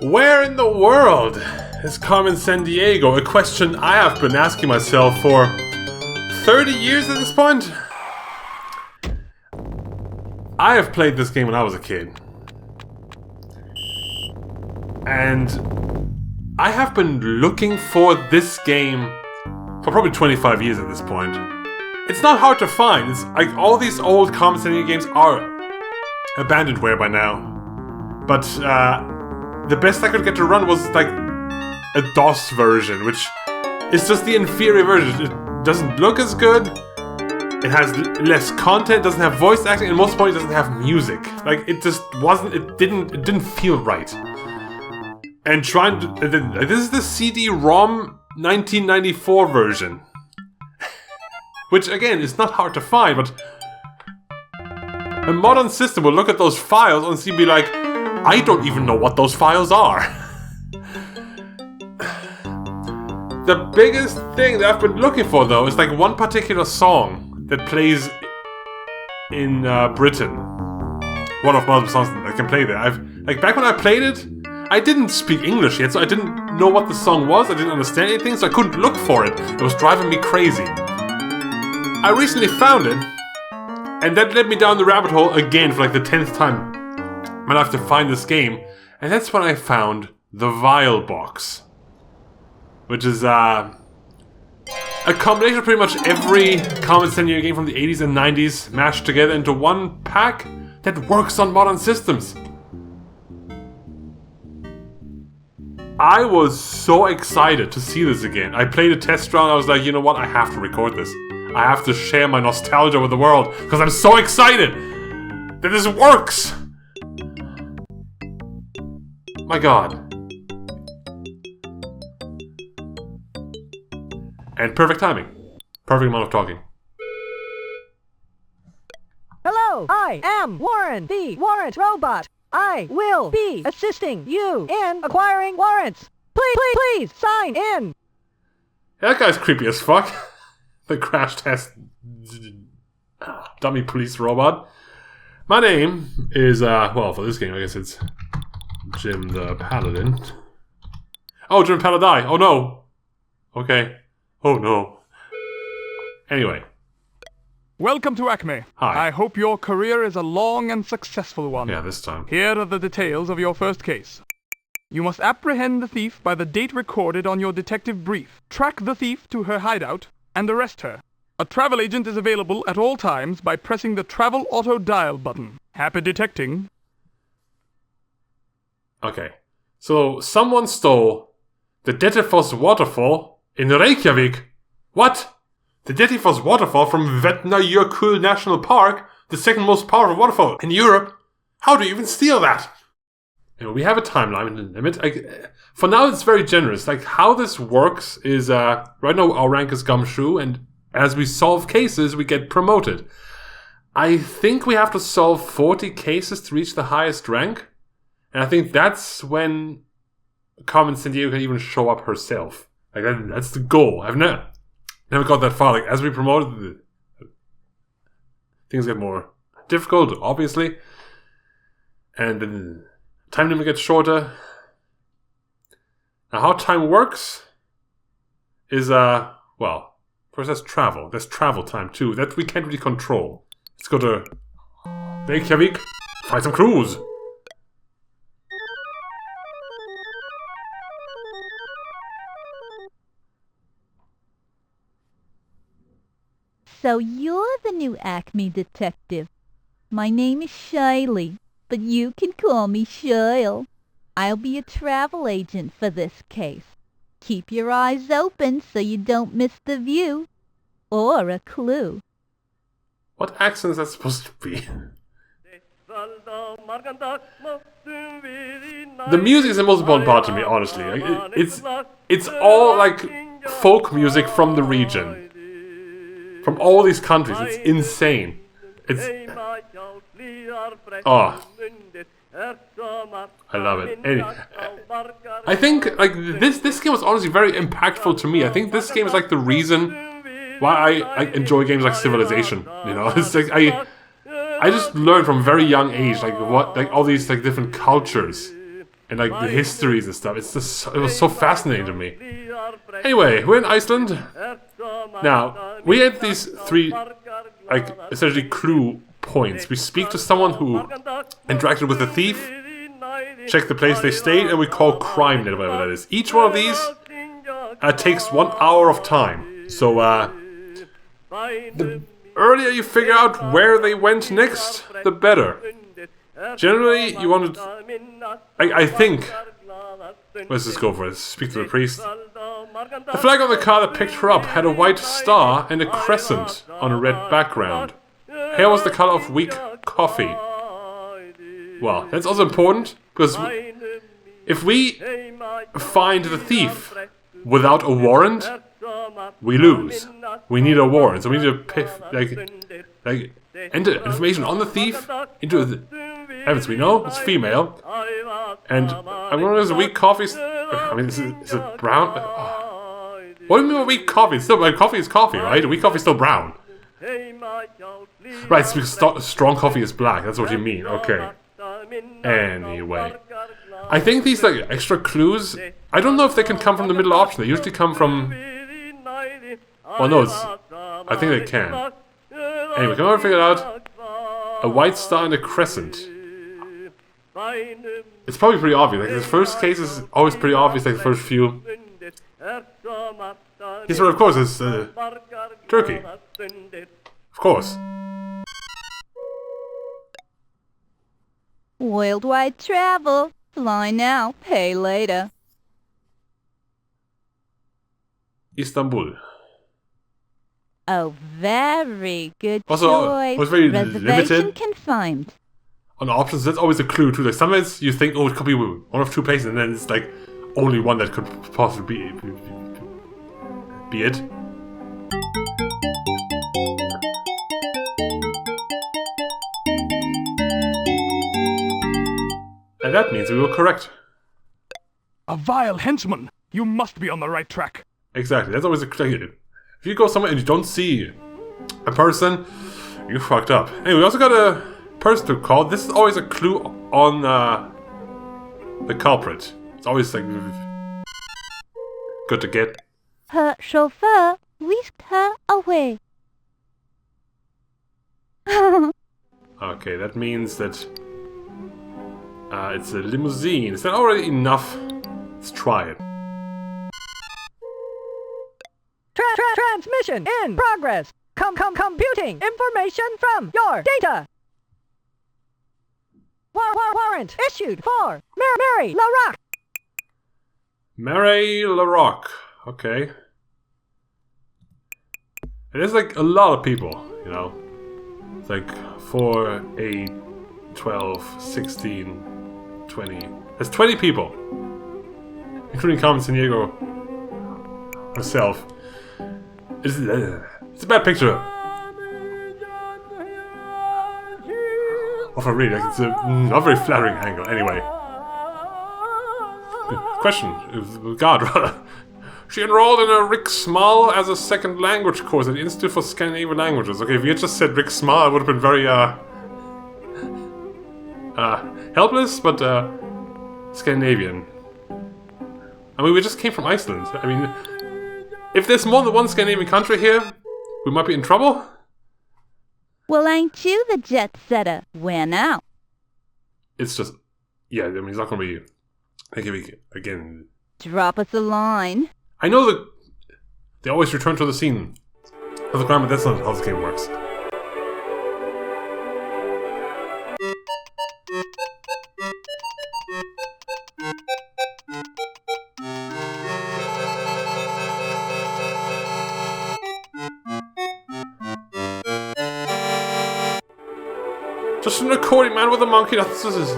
Where in the world is Carmen Sandiego? A question I have been asking myself for 30 years at this point. I have played this game when I was a kid. And I have been looking for this game for probably 25 years at this point. It's not hard to find. It's like all these old Carmen Sandiego games are abandonware by now. But the best I could get to run was like a DOS version, which is just the inferior version. It doesn't look as good, it has less content, doesn't have voice acting, and most importantly, it doesn't have music. Like, it just wasn't, it didn't feel right. And trying to, this is the CD-ROM 1994 version. Which, again, is not hard to find, but a modern system will look at those files and be like, I don't even know what those files are. The biggest thing that I've been looking for, though, is like one particular song that plays in Britain. One of multiple songs that I can play there. Like back when I played it, I didn't speak English yet, so I didn't know what the song was. I didn't understand anything, so I couldn't look for it. It was driving me crazy. I recently found it, and that led me down the rabbit hole again for like the 10th time. I'm gonna have to find this game, and that's when I found the Vile box, which is a combination of pretty much every Carmen Sandiego game from the 80s and 90s mashed together into one pack that works on modern systems. I was so excited to see this again. I played a test round, I was like, you know what, I have to record this. I have to share my nostalgia with the world, because I'm so excited that this works! My god. And perfect timing. Perfect amount of talking. Hello, I am Warren, the warrant robot. I will be assisting you in acquiring warrants. Please sign in. Yeah, that guy's creepy as fuck. The crash test dummy police robot. My name is, well, for this game, I guess it's Jim the Paladin. Oh, Jim Paladin. Oh no. Okay. Oh no. Anyway. Welcome to Acme. Hi. I hope your career is a long and successful one. Yeah, this time. Here are the details of your first case. You must apprehend the thief by the date recorded on your detective brief, track the thief to her hideout, and arrest her. A travel agent is available at all times by pressing the Travel Auto Dial button. Happy detecting. Okay. So, someone stole the Dettifoss Waterfall in Reykjavik. What? The Dettifoss Waterfall from Vatnajökull National Park, the second most powerful waterfall in Europe. How do you even steal that? You know, we have a timeline limit. For now, it's very generous. Like, how this works is, right now our rank is Gumshoe, and as we solve cases, we get promoted. I think we have to solve 40 cases to reach the highest rank. And I think that's when Carmen Sandiego can even show up herself. Like, that's the goal. I've never got that far. Like, as we promote, things get more difficult, obviously. And then time limit gets shorter. Now, how time works is, well, first there's travel. There's travel time, too. That we can't really control. Let's go to Reykjavik, find some crews. So you're the new Acme detective. My name is Shiley, but you can call me Shile. I'll be a travel agent for this case. Keep your eyes open so you don't miss the view. Or a clue. What accent is that supposed to be? The music is the most important part to me, honestly. Like, it's all like folk music from the region. From all these countries. It's insane. It's... Oh. I love it. Anyway, I think like this game was honestly very impactful to me. I think this game is like the reason why I enjoy games like Civilization. You know, it's like I just learned from a very young age, like all these like different cultures and like the histories and stuff. It's just it was so fascinating to me. Anyway, we're in Iceland. Now we had these 3 like essentially clue points. We speak to someone who interacted with the thief, check the place they stayed, and we call crime net, whatever that is. Each one of these takes 1 hour of time. So the earlier you figure out where they went next, the better. Generally, you want to... I think... Let's just go for it. Speak to the priest. The flag on the car that picked her up had a white star and a crescent on a red background. Hair was the color of weak coffee. Well, that's also important, because if we find the thief without a warrant, we lose. We need a warrant, so we need to enter information on the thief into the heavens. We know it's female, and I'm wondering, is a weak coffee? I mean, is it brown? What do you mean by weak coffee? It's still, like, coffee is coffee, right? Weak coffee is still brown. Right, so strong coffee is black. That's what you mean. Okay. Anyway, I think these like extra clues, I don't know if they can come from the middle option. They usually come from... Well, no, I think they can. Anyway, can I figure it out? A white star and a crescent. It's probably pretty obvious. Like, the first case is always pretty obvious, like the first few. This one, of course, is Turkey. Of course. Worldwide travel. Fly now, pay later. Istanbul. Oh, very good Also, choice. it was very Reservation limited confirmed. on options. That's always a clue too. Like sometimes you think, oh, it could be one of 2 places, and then it's like only one that could possibly be it. And that means we were correct. A vile henchman! You must be on the right track. Exactly. That's always a clue. If you go somewhere and you don't see a person, you fucked up. Anyway, we also got a person to call. This is always a clue on the culprit. It's always like good to get. Her chauffeur whisked her away. Okay, that means that it's a limousine. Is that already enough? Let's try it. Transmission in progress. Computing information from your data. Warrant issued for Mary LaRock. Mary LaRock. Okay. There's like a lot of people, you know. It's like 4, 8, 12, 16, 20. There's 20 people. Including Carmen Sandiego herself. It's a bad picture of her really. Like, it's a not very flattering angle. Anyway. Question. God, rather. She enrolled in a Rick Small as a second language course at the Institute for Scandinavian Languages. Okay, if you had just said Rick Small, I would have been very, helpless, but, Scandinavian. I mean, we just came from Iceland. I mean, if there's more than one Scandinavian country here, we might be in trouble. Well, ain't you the jet setter? Where now? It's just... Yeah, I mean, it's not gonna be... Again... Drop us a line. I know that they always return to the scene of the crime, but that's not how this game works. Just an accordion man with a monkey. This is...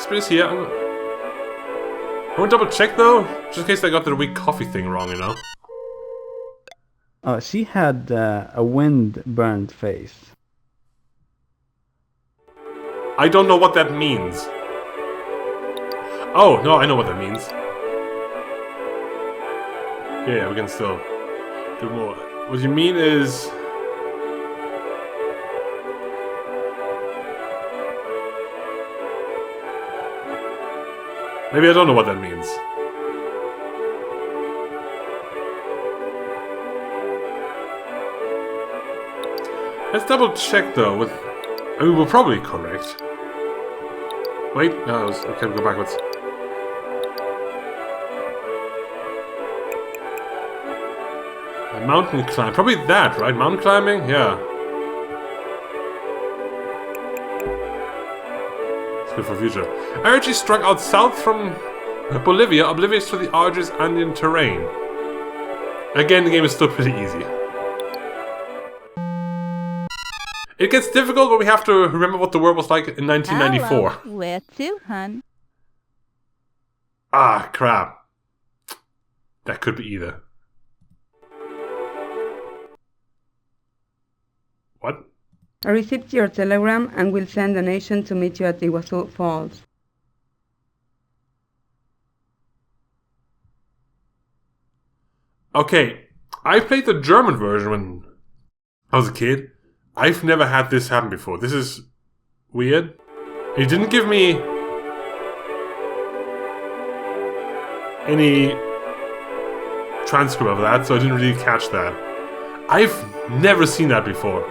Spin is here. I want to double check though, just in case they got the weak coffee thing wrong, you know? She had a wind-burned face. I don't know what that means. Oh, no, I know what that means. Yeah, we can still do more. What you mean is... Maybe I don't know what that means. Let's double check though with... I mean, we're probably correct. Wait, no, I can't go backwards. A mountain climb, probably that, right? Mountain climbing? Yeah. It's good for future. I actually struck out south from Bolivia, oblivious to the arduous Andean terrain. Again, the game is still pretty easy. It gets difficult when we have to remember what the world was like in 1994. Hello. Where to, hun? Ah, crap. That could be either. What? I received your telegram and will send a nation to meet you at the Waterfall. Okay, I played the German version when I was a kid. I've never had this happen before. This is weird. It didn't give me any transcript of that, so I didn't really catch that. I've never seen that before.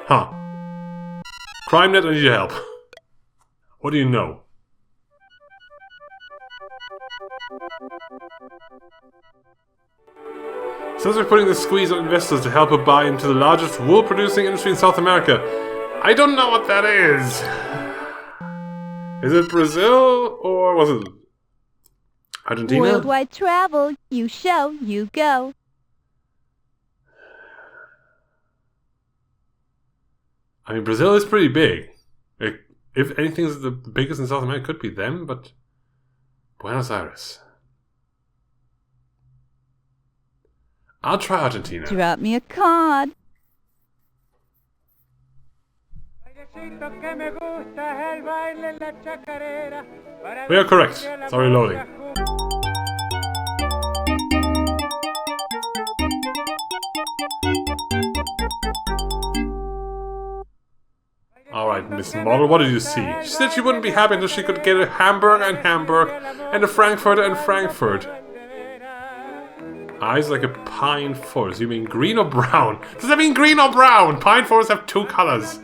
Huh. CrimeNet, I need your help. What do you know? Since we're putting the squeeze on investors to help her buy into the largest wool-producing industry in South America. I don't know what that is. Is it Brazil or was it Argentina? Worldwide travel. You show, you go. I mean, Brazil is pretty big. If anything's the biggest in South America, it could be them, but Buenos Aires. I'll try Argentina. Drop me a card. We are correct. Sorry, loading. Alright, Miss Model, what did you see? She said she wouldn't be happy until she could get a Hamburg and Hamburg and a Frankfurter and Frankfurt. Eyes like a pine forest. You mean green or brown? Does that mean green or brown? Pine forests have two colors.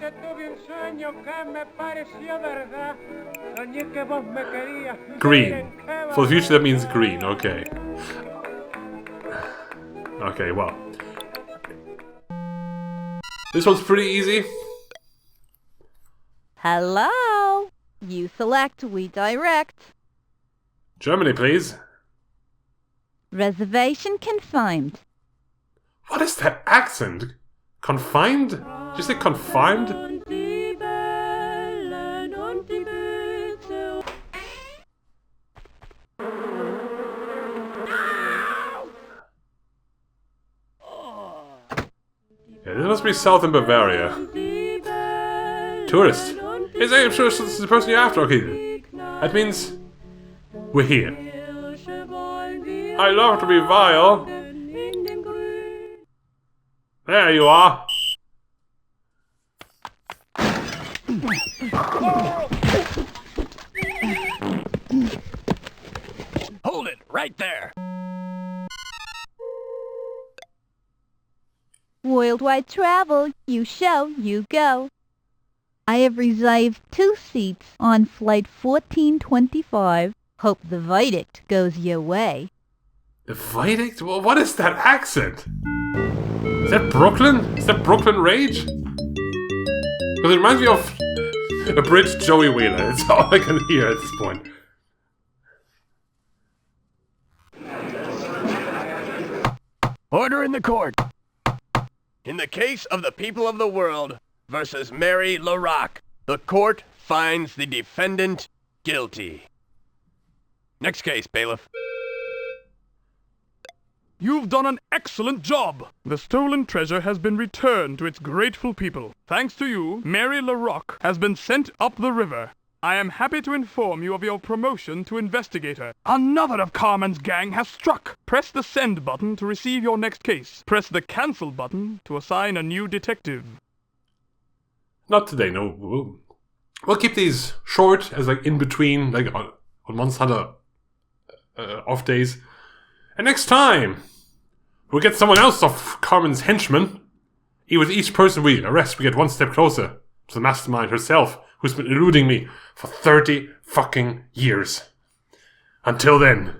Green. For the future that means green, okay. Okay, well. This one's pretty easy. Hello. You select, we direct. Germany, please. Reservation confirmed. What is that accent? Confined? Did you say confined? Yeah, this must be south in Bavaria. Tourist. Is I'm sure this is the person you're after. Okay, that means we're here. I love to be vile. There you are. Hold it right there. Worldwide travel. You show, you go. I have reserved 2 seats on flight 1425. Hope the verdict goes your way. The verdict? Well, what is that accent? Is that Brooklyn? Is that Brooklyn Rage? Because it reminds me of a bridge Joey Wheeler. It's all I can hear at this point. Order in the court. In the case of the people of the world versus Mary LaRock, the court finds the defendant guilty. Next case, bailiff. You've done an excellent job! The stolen treasure has been returned to its grateful people. Thanks to you, Mary LaRock has been sent up the river. I am happy to inform you of your promotion to investigator. Another of Carmen's gang has struck. Press the send button to receive your next case. Press the cancel button to assign a new detective. Not today, no. We'll keep these short, as like in between, like on Monster Hunter off days. And next time, we'll get someone else off Carmen's henchmen. With each person we arrest, we get one step closer to the mastermind herself, who's been eluding me for 30 fucking years. Until then...